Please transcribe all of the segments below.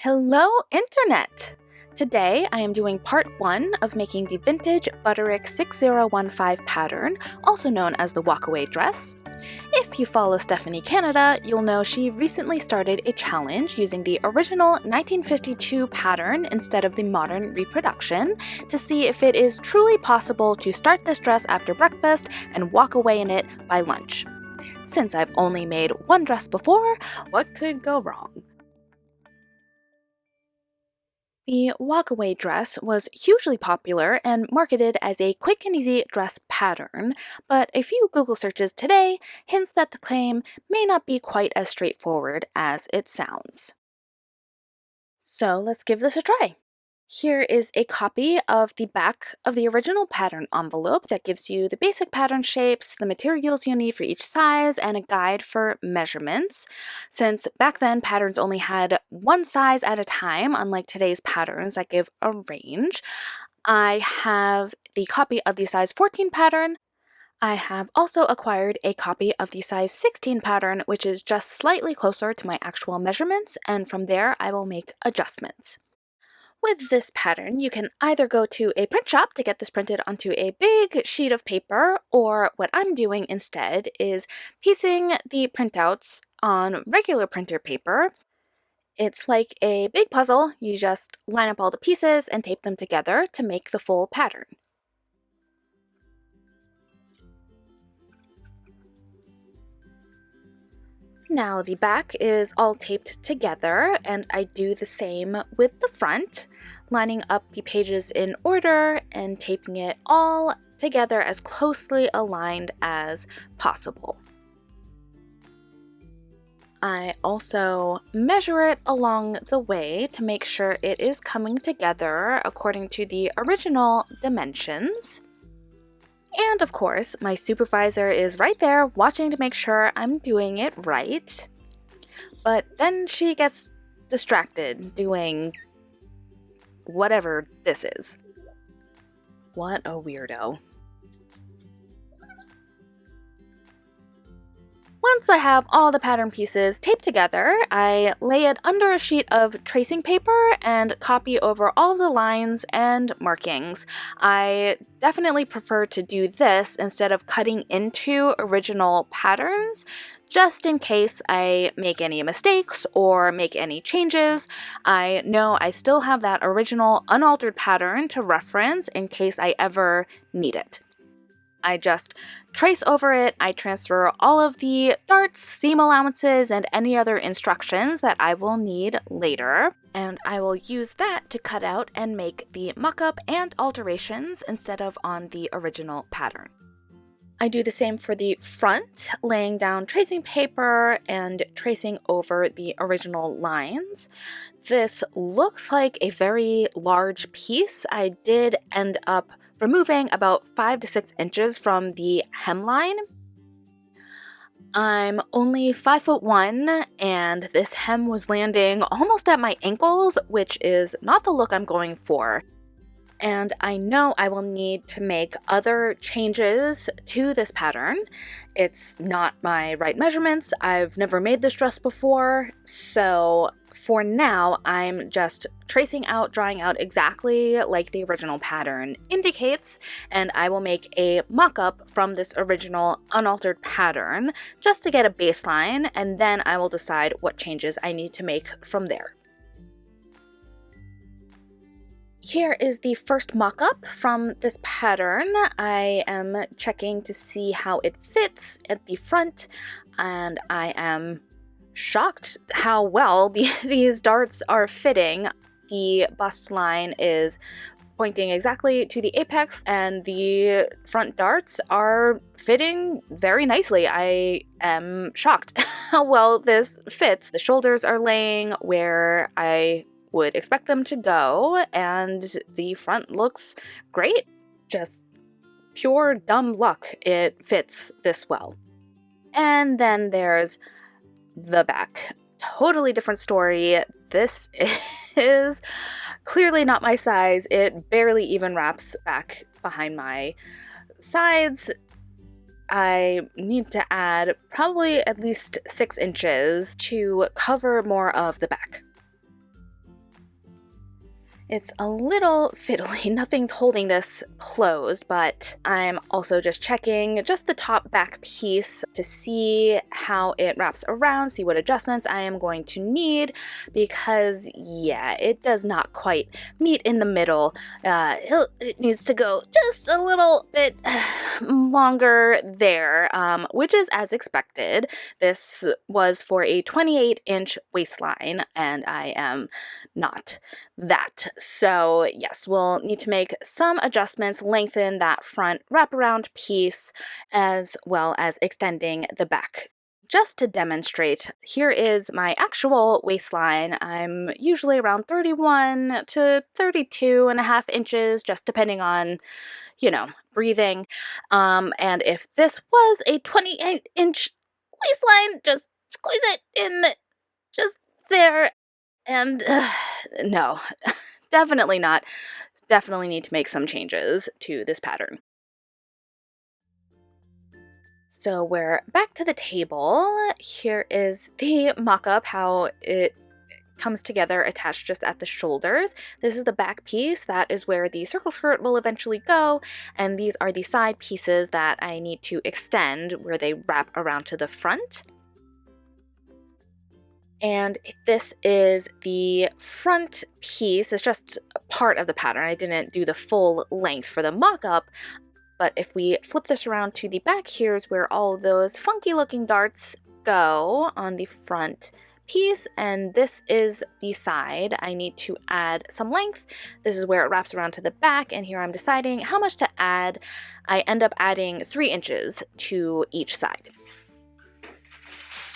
Hello, Internet! Today I am doing part 1 of making the vintage Butterick 6015 pattern, also known as the Walkaway Dress. If you follow Stephanie Canada, you'll know she recently started a challenge using the original 1952 pattern instead of the modern reproduction to see if it is truly possible to start this dress after breakfast and walk away in it by lunch. Since I've only made one dress before, what could go wrong? The walkaway dress was hugely popular and marketed as a quick and easy dress pattern, but a few Google searches today hints that the claim may not be quite as straightforward as it sounds. So let's give this a try. Here is a copy of the back of the original pattern envelope that gives you the basic pattern shapes, the materials you need for each size, and a guide for measurements. Since back then patterns only had one size at a time, unlike today's patterns that give a range, I have the copy of the size 14 pattern. I have also acquired a copy of the size 16 pattern, which is just slightly closer to my actual measurements, and from there I will make adjustments. With this pattern, you can either go to a print shop to get this printed onto a big sheet of paper, or what I'm doing instead is piecing the printouts on regular printer paper. It's like a big puzzle. You just line up all the pieces and tape them together to make the full pattern. Now the back is all taped together, and I do the same with the front, lining up the pages in order and taping it all together as closely aligned as possible. I also measure it along the way to make sure it is coming together according to the original dimensions. And of course, my supervisor is right there watching to make sure I'm doing it right. But then she gets distracted doing whatever this is. What a weirdo. Once I have all the pattern pieces taped together, I lay it under a sheet of tracing paper and copy over all of the lines and markings. I definitely prefer to do this instead of cutting into original patterns, just in case I make any mistakes or make any changes. I know I still have that original unaltered pattern to reference in case I ever need it. I just trace over it, I transfer all of the darts, seam allowances, and any other instructions that I will need later, and I will use that to cut out and make the mock-up and alterations instead of on the original pattern. I do the same for the front, laying down tracing paper and tracing over the original lines. This looks like a very large piece. I did end up removing about 5 to 6 inches from the hemline. I'm only 5'1", and this hem was landing almost at my ankles, which is not the look I'm going for. And I know I will need to make other changes to this pattern. It's not my right measurements. I've never made this dress before, so for now, I'm just tracing out, drawing out exactly like the original pattern indicates, and I will make a mock-up from this original unaltered pattern just to get a baseline, and then I will decide what changes I need to make from there. Here is the first mock-up from this pattern. I am checking to see how it fits at the front, and I am shocked how well these darts are fitting. The bust line is pointing exactly to the apex, and the front darts are fitting very nicely. I am shocked how well this fits. The shoulders are laying where I would expect them to go, and the front looks great. Just pure dumb luck it fits this well. And then there's the back. Totally different story. This is clearly not my size. It barely even wraps back behind my sides. I need to add probably at least 6 inches to cover more of the back. It's a little fiddly. Nothing's holding this closed, but I'm also just checking just the top back piece to see how it wraps around, see what adjustments I am going to need, because yeah, it does not quite meet in the middle. It needs to go just a little bit longer there, which is as expected. This was for a 28-inch waistline, and I am not that. So yes, we'll need to make some adjustments, lengthen that front wraparound piece, as well as extending the back. Just to demonstrate, here is my actual waistline. I'm usually around 31 to 32 and a half inches, just depending on, breathing. And if this was a 28-inch waistline, just squeeze it in just there. And no, definitely not. Definitely need to make some changes to this pattern. So we're back to the table. Here is the mock-up, how it comes together attached just at the shoulders. This is the back piece. That is where the circle skirt will eventually go. And these are the side pieces that I need to extend where they wrap around to the front. And this is the front piece. It's just a part of the pattern. I didn't do the full length for the mock-up. But if we flip this around to the back, here's where all those funky looking darts go on the front piece, and this is the side. I need to add some length. This is where it wraps around to the back, and here I'm deciding how much to add. I end up adding 3 inches to each side.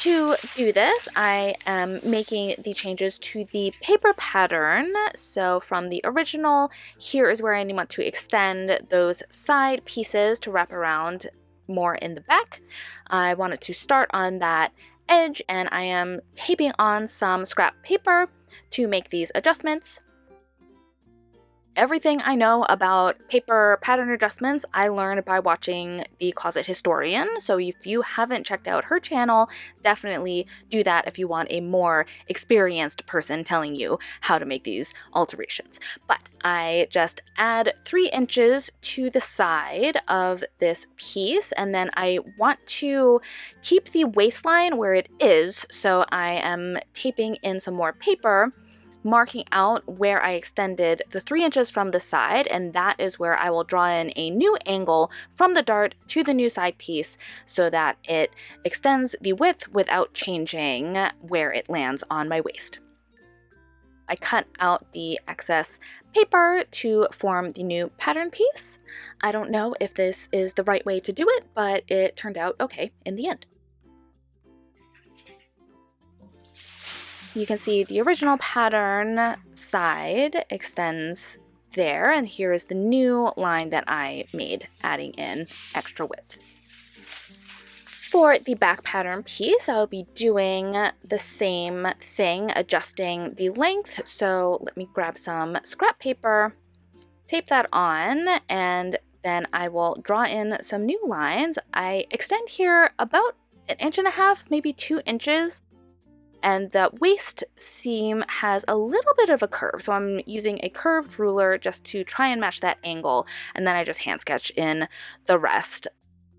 To do this, I am making the changes to the paper pattern. So from the original, here is where I want to extend those side pieces to wrap around more in the back. I wanted to start on that edge, and I am taping on some scrap paper to make these adjustments. Everything I know about paper pattern adjustments, I learned by watching The Closet Historian. So if you haven't checked out her channel, definitely do that if you want a more experienced person telling you how to make these alterations. But I just add 3 inches to the side of this piece, and then I want to keep the waistline where it is. So I am taping in some more paper, marking out where I extended the 3 inches from the side, and that is where I will draw in a new angle from the dart to the new side piece so that it extends the width without changing where it lands on my waist. I cut out the excess paper to form the new pattern piece. I don't know if this is the right way to do it, but it turned out okay in the end. You can see the original pattern side extends there, and here is the new line that I made, adding in extra width. For the back pattern piece, I'll be doing the same thing, adjusting the length. So let me grab some scrap paper, tape that on, and then I will draw in some new lines. I extend here about 1.5 inches, maybe 2 inches. And the waist seam has a little bit of a curve, so I'm using a curved ruler just to try and match that angle, and then I just hand sketch in the rest.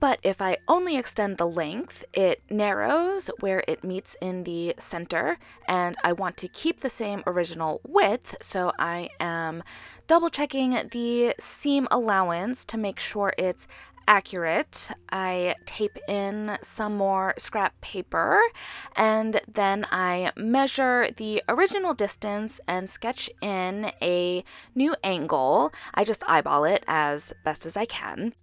But if I only extend the length, it narrows where it meets in the center, and I want to keep the same original width, so I am double checking the seam allowance to make sure it's accurate. I tape in some more scrap paper, and then I measure the original distance and sketch in a new angle. I just eyeball it as best as I can.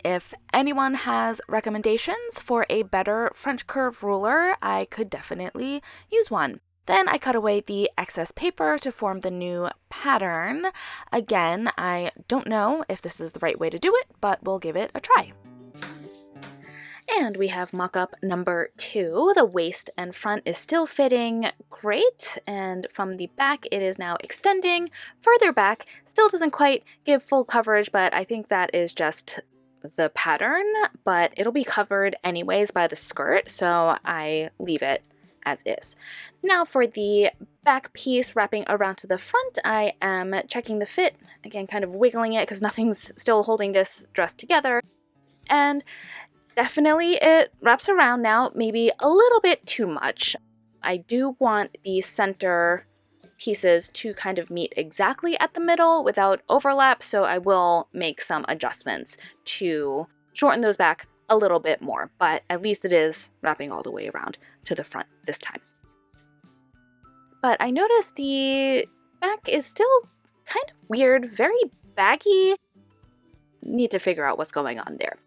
If anyone has recommendations for a better French curve ruler, I could definitely use one. Then I cut away the excess paper to form the new pattern. Again, I don't know if this is the right way to do it, but we'll give it a try. And we have mock-up number 2. The waist and front is still fitting great, and from the back it is now extending further back. Still doesn't quite give full coverage, but I think that is just the pattern, but it'll be covered anyways by the skirt, so I leave it as is. Now for the back piece wrapping around to the front, I am checking the fit, again kind of wiggling it because nothing's still holding this dress together, and definitely it wraps around now, maybe a little bit too much. I do want the center pieces to kind of meet exactly at the middle without overlap, so I will make some adjustments to shorten those back a little bit more, but at least it is wrapping all the way around to the front this time. But I noticed the back is still kind of weird, very baggy. Need to figure out what's going on there.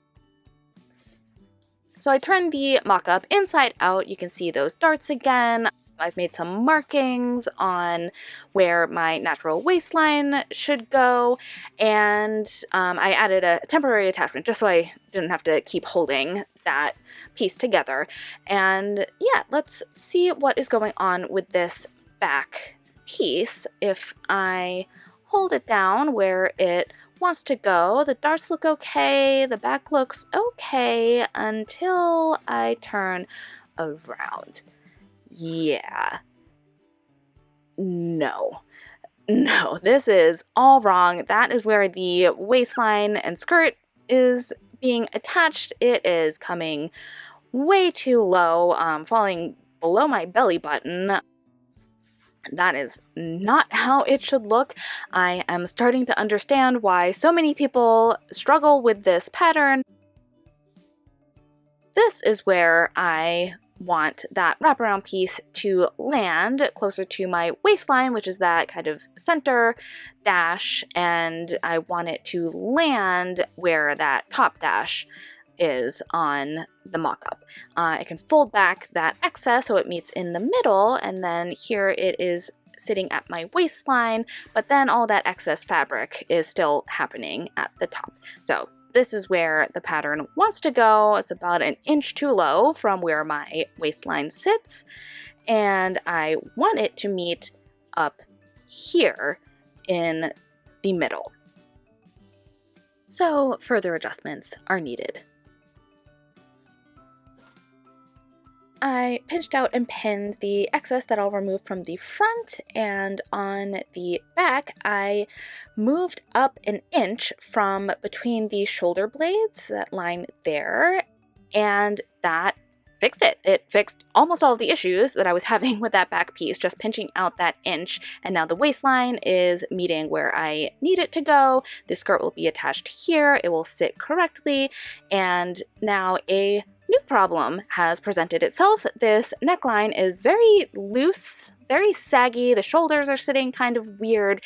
So I turned the mock-up inside out. You can see those darts again. I've made some markings on where my natural waistline should go, and I added a temporary attachment just so I didn't have to keep holding that piece together. And yeah, let's see what is going on with this back piece. If I hold it down where it wants to go, the darts look okay, the back looks okay until I turn around. Yeah. No, this is all wrong. That is where the waistline and skirt is being attached. It is coming way too low, falling below my belly button. That is not how it should look. I am starting to understand why so many people struggle with this pattern. This is where I want that wraparound piece to land closer to my waistline, which is that kind of center dash, and I want it to land where that top dash is on the mock-up. I can fold back that excess so it meets in the middle, and then here it is sitting at my waistline, but then all that excess fabric is still happening at the top. So this is where the pattern wants to go. It's about an inch too low from where my waistline sits, and I want it to meet up here in the middle. So further adjustments are needed. I pinched out and pinned the excess that I'll remove from the front, and on the back I moved up an inch from between the shoulder blades, that line there, and that fixed it. It fixed almost all of the issues that I was having with that back piece, just pinching out that inch, and now the waistline is meeting where I need it to go. The skirt will be attached here, it will sit correctly, and now a new problem has presented itself. This neckline is very loose, very saggy. The shoulders are sitting kind of weird.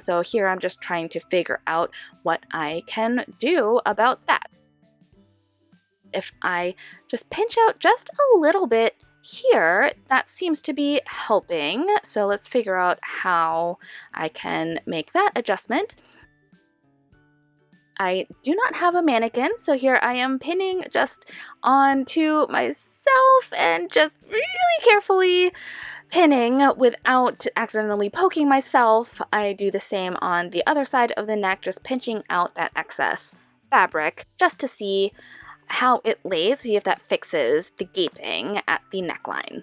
So here I'm just trying to figure out what I can do about that. If I just pinch out just a little bit here, that seems to be helping. So let's figure out how I can make that adjustment. I do not have a mannequin, so here I am pinning just onto myself and just really carefully pinning without accidentally poking myself. I do the same on the other side of the neck, just pinching out that excess fabric just to see how it lays, see if that fixes the gaping at the neckline.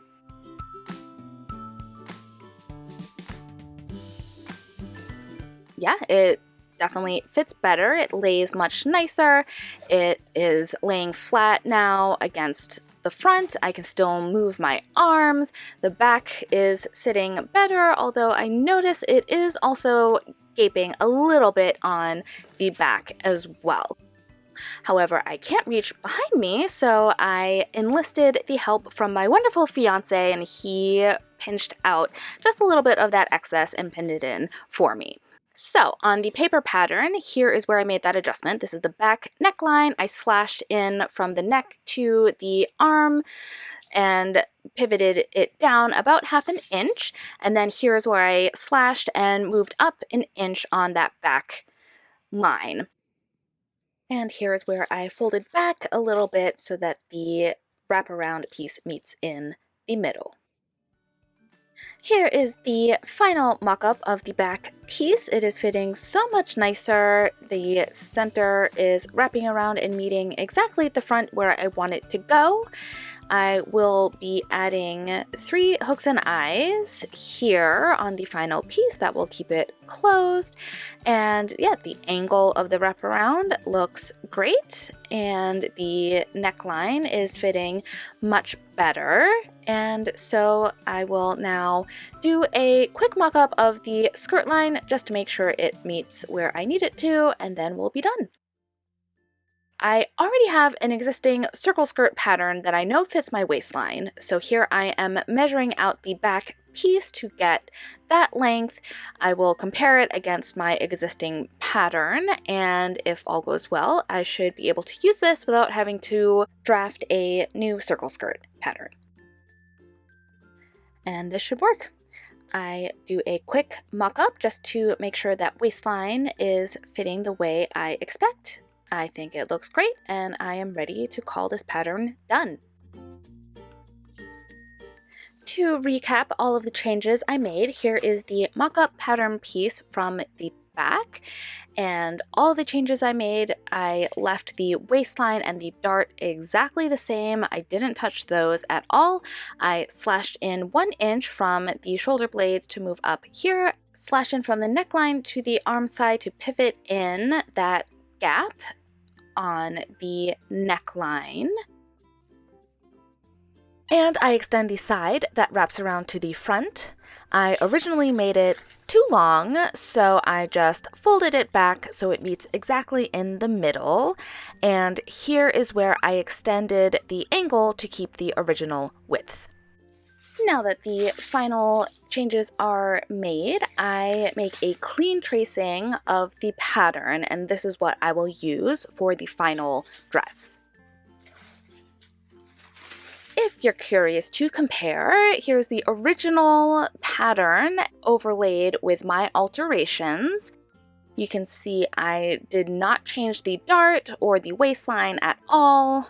Yeah, it definitely fits better. It lays much nicer. It is laying flat now against the front. I can still move my arms. The back is sitting better, although I notice it is also gaping a little bit on the back as well. However, I can't reach behind me, so I enlisted the help from my wonderful fiance, and he pinched out just a little bit of that excess and pinned it in for me. So on the paper pattern, here is where I made that adjustment. This is the back neckline. I slashed in from the neck to the arm and pivoted it down about half an inch. And then here's where I slashed and moved up an inch on that back line. And here's where I folded back a little bit so that the wraparound piece meets in the middle. Here is the final mock-up of the back piece. It is fitting so much nicer. The center is wrapping around and meeting exactly at the front where I want it to go. I will be adding 3 hooks and eyes here on the final piece that will keep it closed. And yeah, the angle of the wraparound looks great, and the neckline is fitting much better. And so I will now do a quick mock-up of the skirt line just to make sure it meets where I need it to, and then we'll be done. I already have an existing circle skirt pattern that I know fits my waistline, so here I am measuring out the back piece to get that length. I will compare it against my existing pattern, and if all goes well, I should be able to use this without having to draft a new circle skirt pattern. And this should work. I do a quick mock-up just to make sure that waistline is fitting the way I expect. I think it looks great, and I am ready to call this pattern done. To recap all of the changes I made, here is the mock-up pattern piece from the back, and all of the changes I made, I left the waistline and the dart exactly the same. I didn't touch those at all. I slashed in 1 inch from the shoulder blades to move up here, slashed in from the neckline to the arm side to pivot in that gap on the neckline. And I extend the side that wraps around to the front. I originally made it too long, so I just folded it back so it meets exactly in the middle. And here is where I extended the angle to keep the original width. Now that the final changes are made, I make a clean tracing of the pattern, and this is what I will use for the final dress. If you're curious to compare, here's the original pattern overlaid with my alterations. You can see I did not change the dart or the waistline at all.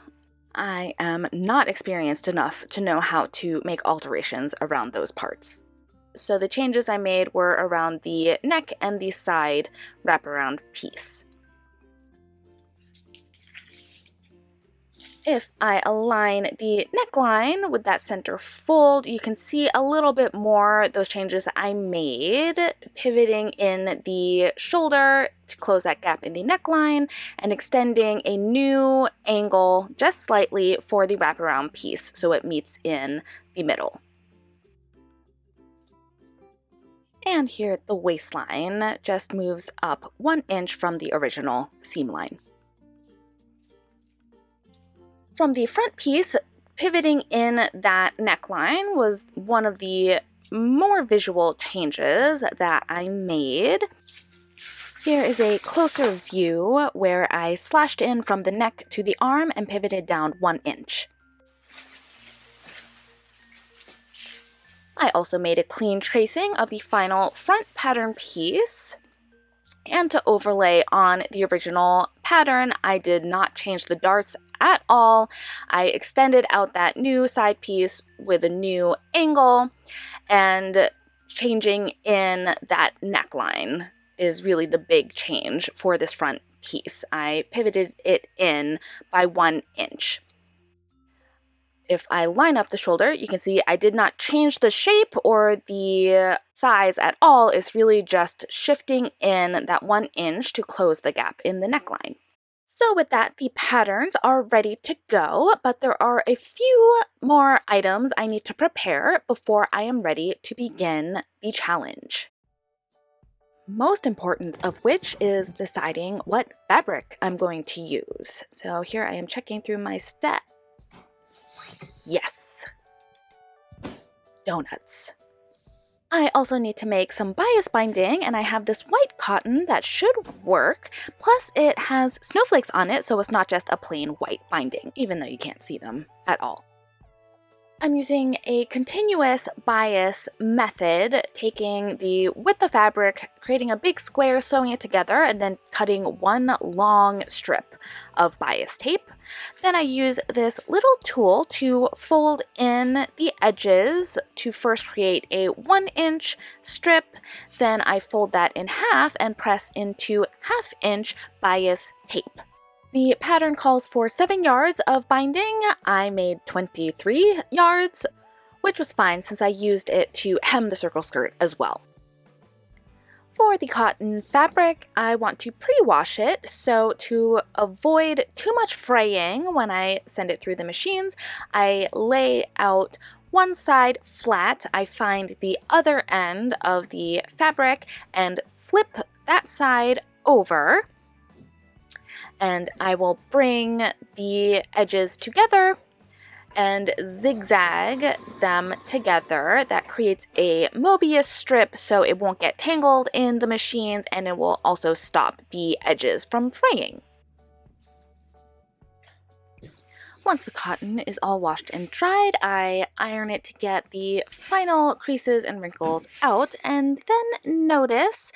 I am not experienced enough to know how to make alterations around those parts. So the changes I made were around the neck and the side wraparound piece. If I align the neckline with that center fold, you can see a little bit more those changes I made, pivoting in the shoulder to close that gap in the neckline and extending a new angle just slightly for the wraparound piece so it meets in the middle. And here the waistline just moves up 1 inch from the original seam line. From the front piece, pivoting in that neckline was one of the more visual changes that I made. Here is a closer view where I slashed in from the neck to the arm and pivoted down 1 inch. I also made a clean tracing of the final front pattern piece. And to overlay on the original pattern, I did not change the darts at all. I extended out that new side piece with a new angle, and changing in that neckline is really the big change for this front piece. I pivoted it in by 1 inch. If I line up the shoulder, you can see I did not change the shape or the size at all. It's really just shifting in that 1 inch to close the gap in the neckline. So with that, the patterns are ready to go, but there are a few more items I need to prepare before I am ready to begin the challenge. Most important of which is deciding what fabric I'm going to use. So here I am checking through my steps. Yes. Donuts. I also need to make some bias binding, and I have this white cotton that should work. Plus it has snowflakes on it, so it's not just a plain white binding, even though you can't see them at all. I'm using a continuous bias method, taking the width of fabric, creating a big square, sewing it together, and then cutting one long strip of bias tape. Then I use this little tool to fold in the edges to first create a 1-inch strip. Then I fold that in half and press into 1/2-inch bias tape. The pattern calls for 7 yards of binding. I made 23 yards, which was fine since I used it to hem the circle skirt as well. For the cotton fabric, I want to pre-wash it, so to avoid too much fraying when I send it through the machines, I lay out one side flat. I find the other end of the fabric and flip that side over, and I will bring the edges together and zigzag them together. That creates a Mobius strip so it won't get tangled in the machines, and it will also stop the edges from fraying. Once the cotton is all washed and dried, I iron it to get the final creases and wrinkles out, and then notice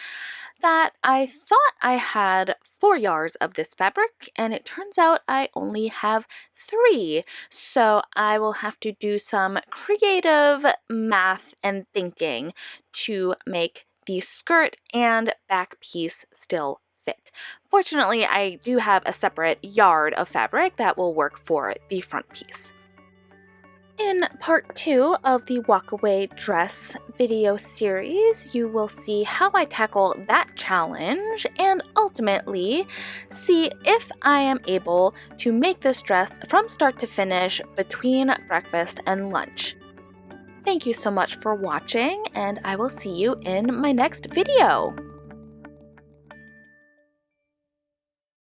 that I thought I had 4 yards of this fabric, and it turns out I only have 3. So I will have to do some creative math and thinking to make the skirt and back piece still fit. Fortunately, I do have a separate yard of fabric that will work for the front piece. In part 2 of the Walkaway Dress video series, you will see how I tackle that challenge and ultimately see if I am able to make this dress from start to finish between breakfast and lunch. Thank you so much for watching, and I will see you in my next video.